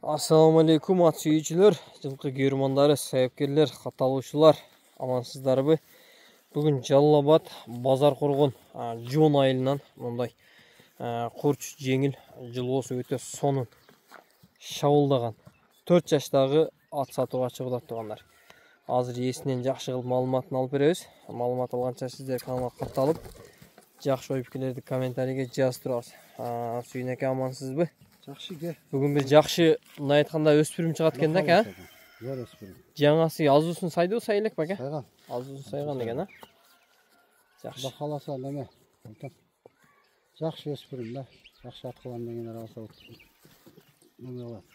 Assalamu alaikum at sүйүүчүлөр, жылкы көрөрмандары, сайыпкерлер, катталуучулар, амансыздарбы? Бүгүн Жалал-Абад базар коргон жуун айылынан мындай курч жеңил жылоосу өтө сонун шабылдаган 4 жаштагы ат сатууга чыгып атгандар. Азыр ээсинен жакшы кылып маалыматын алып беребиз. Маалымат алганча сиздер каналга катталып, жакшы ой пикирлерди комментарийге жазып турабыз. Сүйүн ака, амансызбы? Жақсы ке. Бүгін бір жақсы, мына айтқанда өспірім шығат екен да, ка? Жар өспірім. Жаңасы азусын сайды осы айлық ба, ка? Сайған. Азусын сайған деген, а? Жақсы. Құда қаласа неме. Жақсы өспірім да. Жақсы атқылан деген араласа неме олар.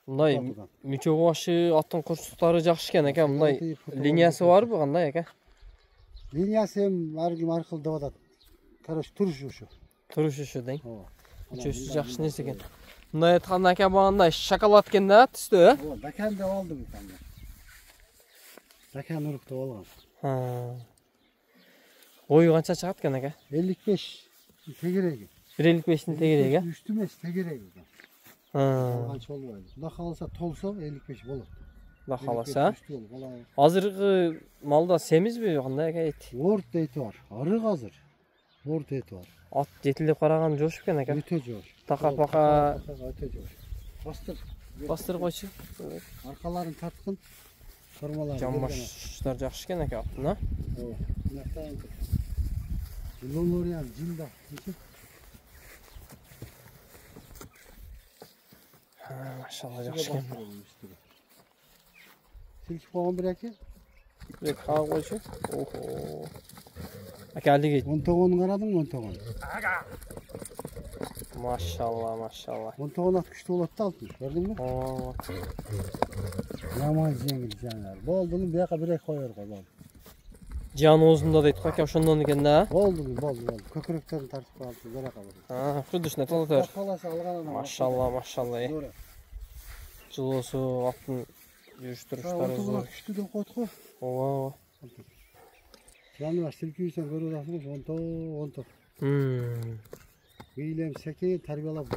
Мұндай мүчөк башы аттың құрсықтары жақшы екен, ка? Мұндай линиясы бар бы қандай, ка? Линиясы әргім арқылы давадады. Короче, тұрыш ұшы. Тұрыш ұшы дейін. Мүчөсі жақшы несі екен. Мындай айтқанда әке бағандай шоколад екен да, түсті, ә? Бәкән де алды бұл. Бәкән ұрықты болған. Ойы қанша шығат екен, әке? 55 тегерегі. 1.55-дің тегерегі? Үстімес тегерегі. Қанша болмайды. Құда қаласа толса 55 болады. Құда қаласа? Азырғы малда семіз бе, қандай әке ет? Орт еті бар. Арық азыр. Орт еті бар. Ат жетіліп қараған жош екен, әке? Өте жош. Тақа-пақа... Өте жош. Бастыр. Бастыр қойшы. Арқаларын тартқын. Формаларын. Жамбаштар жақшы екен, әке аттына. Лолориан жылда. Машалла жақшы екен. Сілкіп қоған бір әке? Бір әке қаға қойшы. Әке әлі кет. 19-ын қарадың, 19-ын. Машалла, машалла. 19 ат күшті болады алтын, көрдің бі? Яман жеңіл жаңар. Болдың, бияқа бір әк қойыр қой, болды. Жан оғызында дейді қой, ошондан екен да? Болдың, болды. Көкіректерін тартып қалды, бір әк алыр. Күрдішіне толы төр. Қаласы алған адам. Машалла, машалла. Жылосы аттың жүріш тұрыштары зор. Күшті деп қойды қой. Ова. Жануар сілкүйсен көріп атасыңыз, 10-10. Үйлем сәке, тарбиялап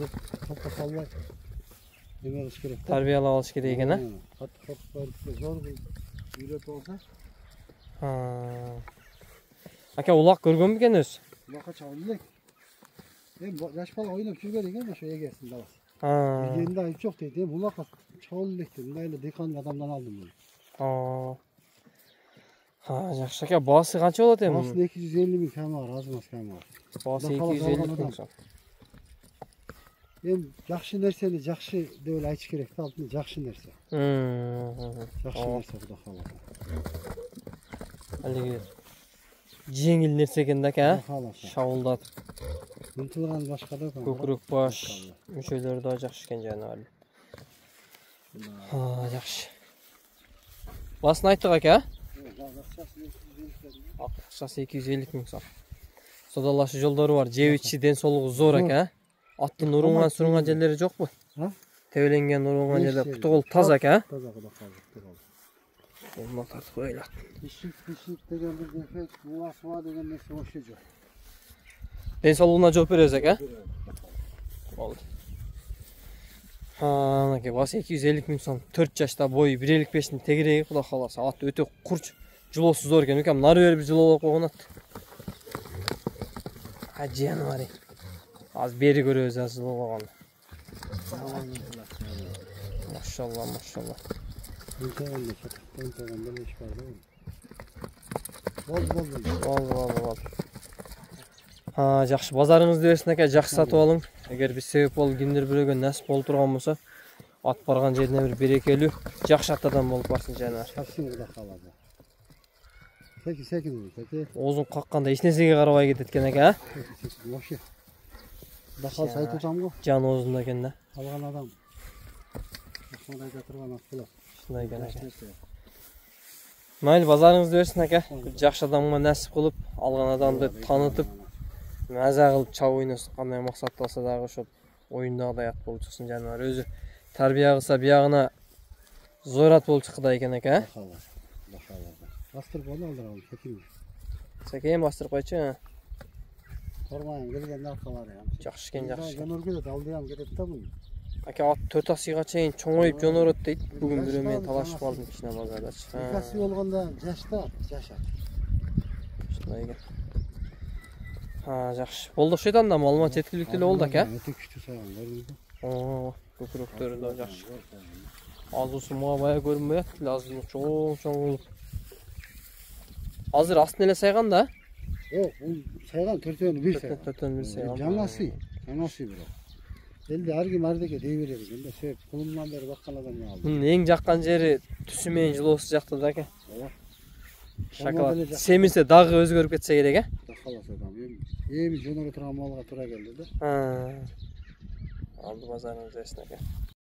топқа салбай. Деме қыш керек. Тарбиялап алыш керек екен, а? Қатты қорқып зор үйлеп болса. Ака, улақ көрген бекен өз? Улаққа чағылылық. Жаш бала ойнап жүрген екен, ошо егесін даласы. Енді айып жоқ дейді, улаққа чағылылық дейді. Мынайлы дейқан адамдан алдым бұл. Жақшы, ака, басы қанша болады ең? Басын 250 мың кәмі бар, азымас кәмі бар. Басы 250 мың сон. Жақшы нәрсені жақшы дөйіл айтшы керек, жақшы нәрсе. Жақшы нәрсе құда қалады. Әлігі жеңіл нәрсе екен да, ка? Шауылдатып. Мүнтілған башқа да. Көкірек баш, мүшелері да жақшы екен жаңа әлі. Жақшы. Басын айттық, ака? Ақшасы 250 мың сон. Содалашы жолдары бар, жебітші денсаулығы зор, ака? Аттың ұрынған сұрынған жерлері жоқ бұ? Тәуеленген ұрынған жерлері құты қол таза, ака? Таза құда қалды. Қолына тартып ойлады. Пішік деген бір дефект, мұласыма деген нәрсе өше жоқ. Денсаулығына жоп берез, ака? Болды. Анаке, басы 250 мың сон, 4 жашта бойы 1.55-дің тегірегі құда қаласы. Ат өте құрч, жылосы зор екен. Өкем, нары беріп жылолы қоғын ат. Жияны бар. Аз бері көрөз аз жылы қоғаны. Машалла, машалла. Болды. Жақшы, базарыңызды берсін, әке, жақсы сатып алың. Егер біз себеп болып кімдер біреуге нәсіп болып тұрған болса, ат барған жеріне бір берекелі, жақсы аттадан болып барсын жаңар. Шапсын құда қалады. Сәкі. Озын қаққанда ешнесеге қарабай кететкен, әке, а? Вообще. Құда қалса айтып отам ғой. Жан озында екен да. Алған адам. Сонда айта тұрған ат болады. Сонда екен, әке. Мәйіл, базарыңызды берсін, әке. Жақшы адамға нәсіп қылып, алған адамды танытып, мәза қылып чау ойнасы қандай мақсатталса дағы шоп ойындағыдай ат болып шықсын жануар. Өзі тәрбия қылса бияғына зор ат болып шыққыда екен, әке, а? Бастырып оны алдыралым, сәкейін. Сәкейін бастырып қойшы. Ормайын келген арқалары. Жақшы кен, жақшы. Жануар келеді, алдыям келеді да бұл. Aka 4 асыйга чейин чоңоюп жонорот дейт. Бүгүн бирөө менен талашып алдым кичине базардачы. 2 асы болгондо жашат. Ушундай экен. Жакшы. Болду окшойт анда маалымат жеткиликтүү эле болду ака. Өтө күчтүү сайган көрдүңүзбү? Көкүрөктөрү да жакшы. Азуусу мага бая көрүнбөй атты, азыр чоң болуп. Азыр астын эле сайган да? Жок, бул сайган 4-төн 1 сайган. 4-төн 1 сайган. Жаңасы бирок. Элди ар ким ардеке дей берет экен да, себеп кулумдан бери баккан адамдан алдым. Мунун эң жаккан жери түсү менен жылоосу жакты да ака. Ооба. Шоколад. Семисе дагы өзгөрүп кетсе керек, а? Кудай кааласа адам. Эми жөнөрө турган малга туура келди да. Алды базарыңыз эсин ака.